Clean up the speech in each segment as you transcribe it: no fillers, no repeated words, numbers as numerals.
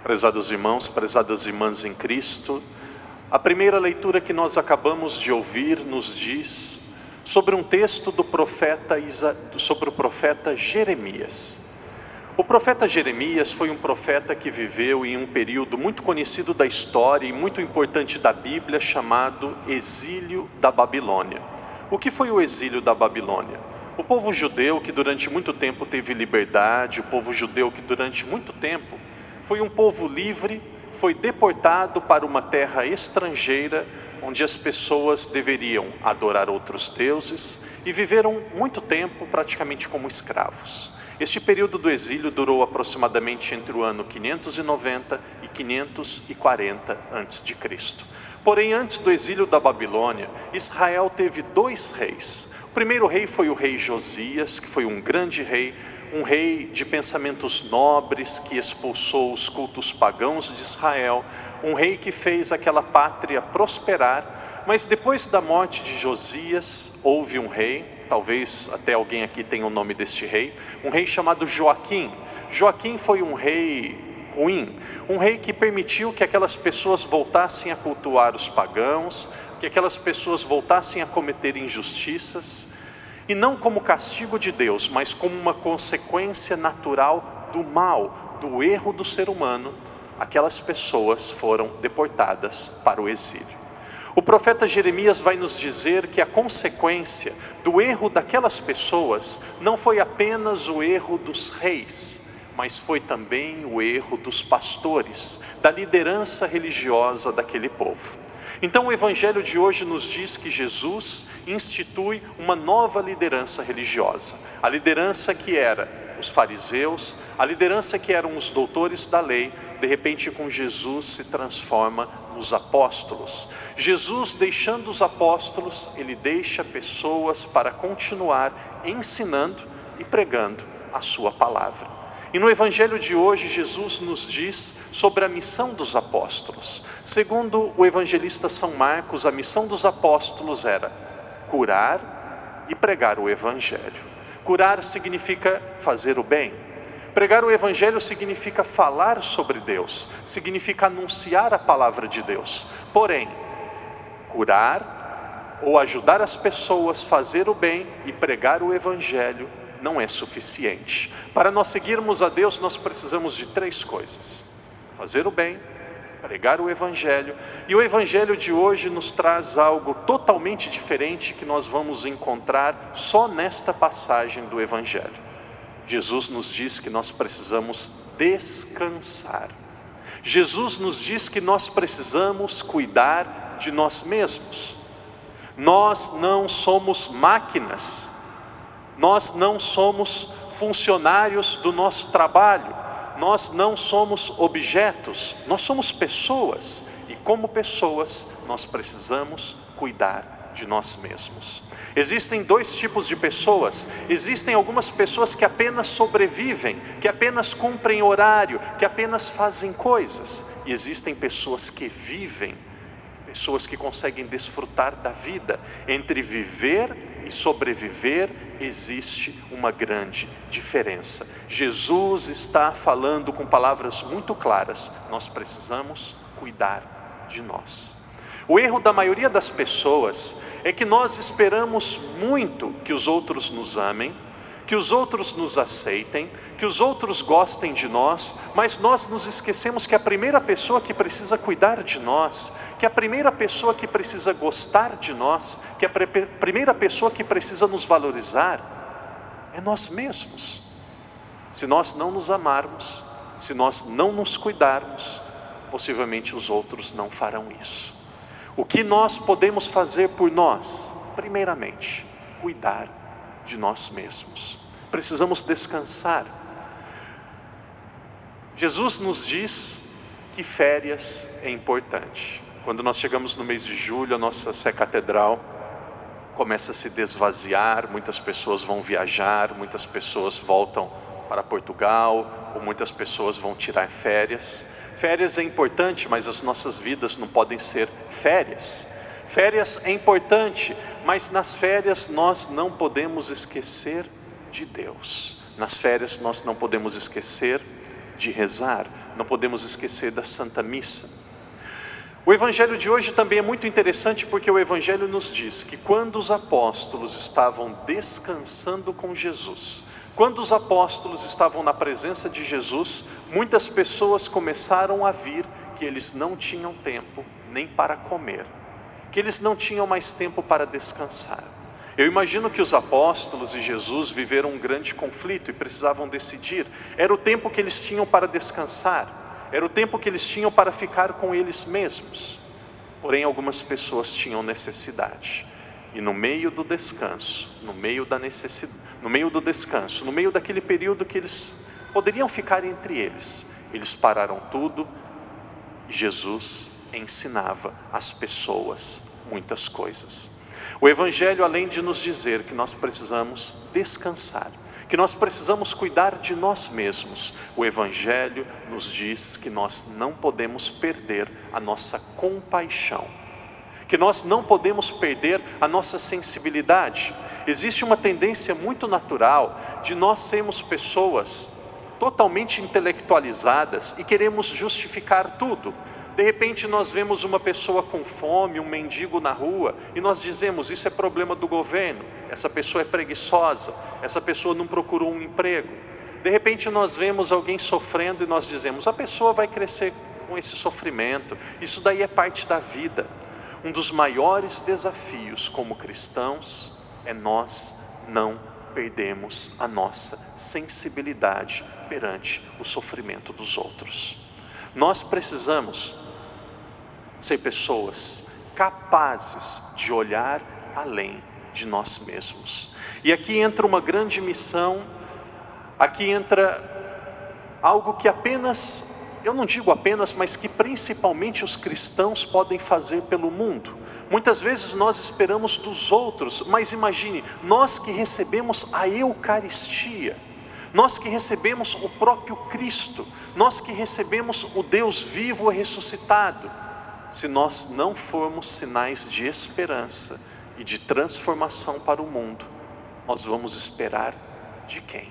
Prezados irmãos, prezadas irmãs em Cristo, a primeira leitura que nós acabamos de ouvir nos diz sobre um texto sobre o profeta Jeremias. O profeta Jeremias foi um profeta que viveu em um período muito conhecido da história e muito importante da Bíblia, chamado exílio da Babilônia. O que foi o exílio da Babilônia? O povo judeu que durante muito tempo teve liberdade, o povo judeu que durante muito tempo foi um povo livre, foi deportado para uma terra estrangeira, onde as pessoas deveriam adorar outros deuses e viveram muito tempo praticamente como escravos. Este período do exílio durou aproximadamente entre o ano 590 e 540 a.C. Porém, antes do exílio da Babilônia, Israel teve dois reis. O primeiro rei foi o rei Josias, que foi um grande rei, um rei de pensamentos nobres, que expulsou os cultos pagãos de Israel, um rei que fez aquela pátria prosperar. Mas depois da morte de Josias, houve um rei, talvez até alguém aqui tenha o nome deste rei, um rei chamado Joaquim. Joaquim foi um rei ruim, um rei que permitiu que aquelas pessoas voltassem a cultuar os pagãos, que aquelas pessoas voltassem a cometer injustiças, e não como castigo de Deus, mas como uma consequência natural do mal, do erro do ser humano. Aquelas pessoas foram deportadas para o exílio. O profeta Jeremias vai nos dizer que a consequência do erro daquelas pessoas não foi apenas o erro dos reis, mas foi também o erro dos pastores, da liderança religiosa daquele povo. Então o evangelho de hoje nos diz que Jesus institui uma nova liderança religiosa. A liderança que era os fariseus, a liderança que eram os doutores da lei, de repente com Jesus se transforma nos apóstolos. Jesus, deixando os apóstolos, ele deixa pessoas para continuar ensinando e pregando a sua palavra. E no evangelho de hoje, Jesus nos diz sobre a missão dos apóstolos. Segundo o evangelista São Marcos, a missão dos apóstolos era curar e pregar o evangelho. Curar significa fazer o bem. Pregar o evangelho significa falar sobre Deus, significa anunciar a palavra de Deus. Porém, curar ou ajudar as pessoas a fazer o bem e pregar o evangelho não é suficiente. Para nós seguirmos a Deus, nós precisamos de três coisas: fazer o bem, pregar o evangelho. E o evangelho de hoje nos traz algo totalmente diferente que nós vamos encontrar só nesta passagem do evangelho. Jesus nos diz que nós precisamos descansar. Jesus nos diz que nós precisamos cuidar de nós mesmos. Nós não somos máquinas. Nós não somos funcionários do nosso trabalho. Nós não somos objetos. Nós somos pessoas. E como pessoas, nós precisamos cuidar de nós mesmos. Existem dois tipos de pessoas. Existem algumas pessoas que apenas sobrevivem, que apenas cumprem horário, que apenas fazem coisas. E existem pessoas que vivem, pessoas que conseguem desfrutar da vida. Entre viver e sobreviver existe uma grande diferença. Jesus está falando com palavras muito claras: nós precisamos cuidar de nós. O erro da maioria das pessoas é que nós esperamos muito que os outros nos amem, que os outros nos aceitem, que os outros gostem de nós, mas nós nos esquecemos que a primeira pessoa que precisa cuidar de nós, que a primeira pessoa que precisa gostar de nós, que a primeira pessoa que precisa nos valorizar, é nós mesmos. Se nós não nos amarmos, se nós não nos cuidarmos, possivelmente os outros não farão isso. O que nós podemos fazer por nós? Primeiramente, cuidar de nós mesmos. Precisamos descansar. Jesus nos diz que férias é importante. Quando nós chegamos no mês de julho, a nossa Sé Catedral começa a se desvaziar, muitas pessoas vão viajar, muitas pessoas voltam para Portugal, ou muitas pessoas vão tirar férias. Férias é importante, mas as nossas vidas não podem ser férias. Férias é importante, mas nas férias nós não podemos esquecer de Deus. Nas férias nós não podemos esquecer de rezar. não podemos esquecer da Santa Missa. O Evangelho de hoje também é muito interessante porque o Evangelho nos diz que quando os apóstolos estavam descansando com Jesus, quando os apóstolos estavam na presença de Jesus, muitas pessoas começaram a vir que eles não tinham tempo nem para comer, que eles não tinham mais tempo para descansar. Eu imagino que os apóstolos e Jesus viveram um grande conflito e precisavam decidir. Era o tempo que eles tinham para descansar, era o tempo que eles tinham para ficar com eles mesmos. Porém, algumas pessoas tinham necessidade. E no meio do descanso, no meio do descanso, no meio daquele período que eles poderiam ficar entre eles pararam tudo e Jesus ensinava às pessoas muitas coisas. O Evangelho, além de nos dizer que nós precisamos descansar, que nós precisamos cuidar de nós mesmos, o Evangelho nos diz que nós não podemos perder a nossa compaixão, que nós não podemos perder a nossa sensibilidade. Existe uma tendência muito natural de nós sermos pessoas totalmente intelectualizadas e queremos justificar tudo. De repente nós vemos uma pessoa com fome, um mendigo na rua, e nós dizemos, isso é problema do governo, essa pessoa é preguiçosa, essa pessoa não procurou um emprego. De repente nós vemos alguém sofrendo e nós dizemos, a pessoa vai crescer com esse sofrimento, isso daí é parte da vida. Um dos maiores desafios como cristãos é nós não perdermos a nossa sensibilidade perante o sofrimento dos outros. Nós precisamos ser pessoas capazes de olhar além de nós mesmos. E aqui entra uma grande missão, aqui entra algo que apenas, eu não digo apenas, mas que principalmente os cristãos podem fazer pelo mundo. Muitas vezes nós esperamos dos outros, mas imagine, nós que recebemos a Eucaristia, nós que recebemos o próprio Cristo, nós que recebemos o Deus vivo e ressuscitado, se nós não formos sinais de esperança e de transformação para o mundo, nós vamos esperar de quem?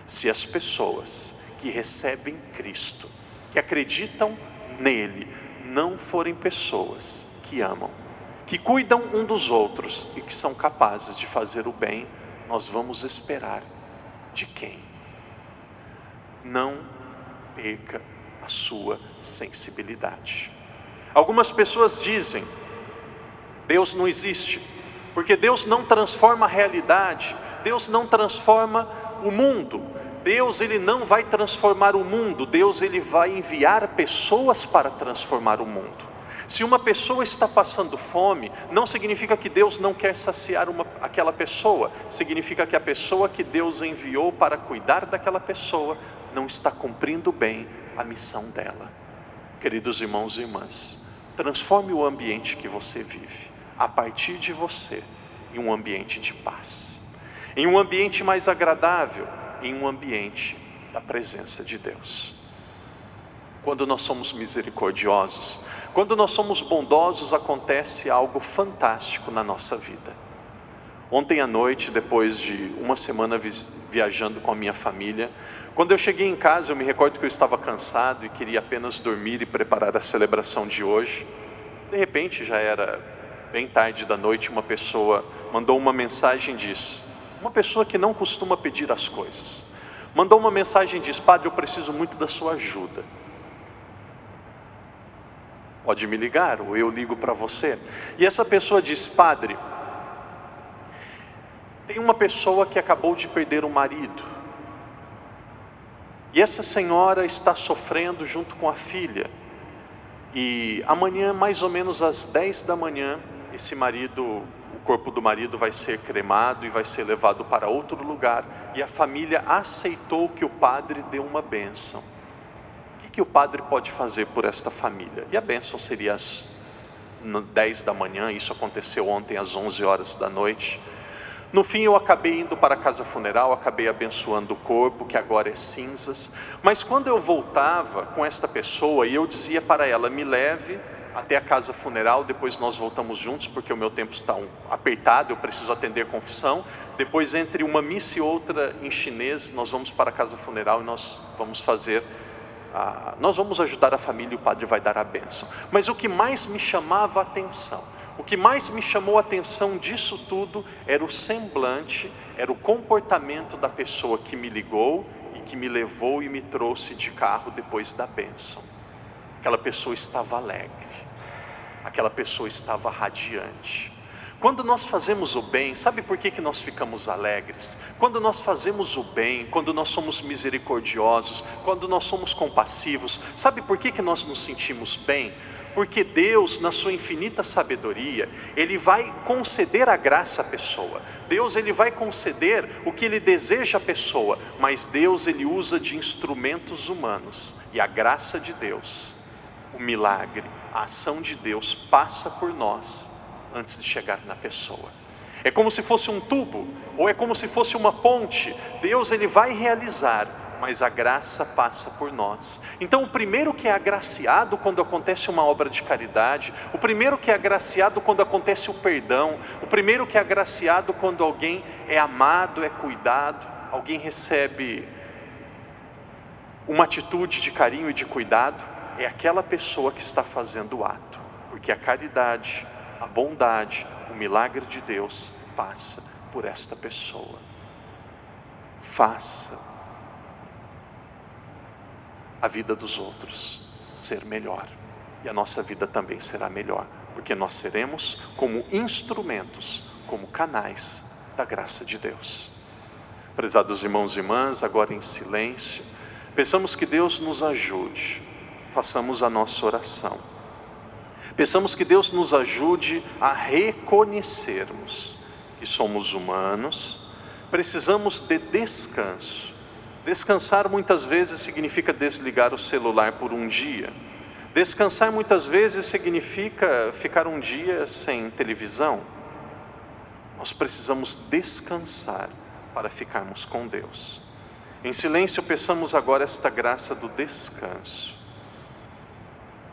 Se as pessoas que recebem Cristo, que acreditam nele, não forem pessoas que amam, que cuidam um dos outros e que são capazes de fazer o bem, nós vamos esperar de quem? Não perca a sua sensibilidade. Algumas pessoas dizem, Deus não existe, porque Deus não transforma a realidade, Deus não transforma o mundo, Deus ele não vai transformar o mundo, Deus ele vai enviar pessoas para transformar o mundo. Se uma pessoa está passando fome, não significa que Deus não quer saciar aquela pessoa, significa que a pessoa que Deus enviou para cuidar daquela pessoa, não está cumprindo bem a missão dela. Queridos irmãos e irmãs, transforme o ambiente que você vive, a partir de você, em um ambiente de paz, em um ambiente mais agradável, em um ambiente da presença de Deus. Quando nós somos misericordiosos, quando nós somos bondosos, acontece algo fantástico na nossa vida. Ontem à noite, depois de uma semana viajando com a minha família, quando eu cheguei em casa, eu me recordo que eu estava cansado e queria apenas dormir e preparar a celebração de hoje. De repente, já era bem tarde da noite, uma pessoa mandou uma mensagem e disse, uma pessoa que não costuma pedir as coisas, mandou uma mensagem e disse, Padre, eu preciso muito da sua ajuda. Pode me ligar, ou eu ligo para você. E essa pessoa disse, Padre, tem uma pessoa que acabou de perder o marido, e essa senhora está sofrendo junto com a filha, e amanhã, mais ou menos às 10 da manhã, esse marido, o corpo do marido vai ser cremado e vai ser levado para outro lugar, e a família aceitou que o padre dê uma bênção. O que o padre pode fazer por esta família? E a bênção seria às 10 da manhã, isso aconteceu ontem às 11 horas da noite. No fim eu acabei indo para a casa funeral, acabei abençoando o corpo, que agora é cinzas. Mas quando eu voltava com esta pessoa, e eu dizia para ela, me leve até a casa funeral, depois nós voltamos juntos, porque o meu tempo está apertado, eu preciso atender confissão. Depois, entre uma missa e outra em chinês, nós vamos para a casa funeral e nós vamos fazer nós vamos ajudar a família e o padre vai dar a bênção. Mas o que mais me chamava a atenção, o que mais me chamou a atenção disso tudo era o semblante, era o comportamento da pessoa que me ligou e que me levou e me trouxe de carro depois da bênção. Aquela pessoa estava alegre, aquela pessoa estava radiante. Quando nós fazemos o bem, sabe por que nós ficamos alegres? Quando nós fazemos o bem, quando nós somos misericordiosos, quando nós somos compassivos, sabe por que nós nos sentimos bem? Porque Deus, na sua infinita sabedoria, Ele vai conceder a graça à pessoa. Deus, Ele vai conceder o que Ele deseja à pessoa, mas Deus, Ele usa de instrumentos humanos. E a graça de Deus, o milagre, a ação de Deus passa por nós antes de chegar na pessoa. É como se fosse um tubo, ou é como se fosse uma ponte. Deus, Ele vai realizar, mas a graça passa por nós. Então o primeiro que é agraciado quando acontece uma obra de caridade, o primeiro que é agraciado quando acontece o perdão, o primeiro que é agraciado quando alguém é amado, é cuidado, alguém recebe uma atitude de carinho e de cuidado, é aquela pessoa que está fazendo o ato, porque a caridade, a bondade, o milagre de Deus passa por esta pessoa. Faça a vida dos outros ser melhor, e a nossa vida também será melhor, porque nós seremos como instrumentos, como canais da graça de Deus. Prezados irmãos e irmãs, agora em silêncio, peçamos que Deus nos ajude, façamos a nossa oração. Peçamos que Deus nos ajude a reconhecermos que somos humanos, precisamos de descanso. Descansar muitas vezes significa desligar o celular por um dia. Descansar muitas vezes significa ficar um dia sem televisão. Nós precisamos descansar para ficarmos com Deus. Em silêncio, peçamos agora esta graça do descanso.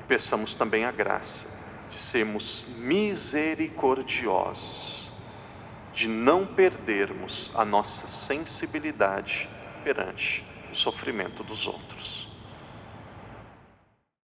Peçamos também a graça de sermos misericordiosos, de não perdermos a nossa sensibilidade perante o sofrimento dos outros.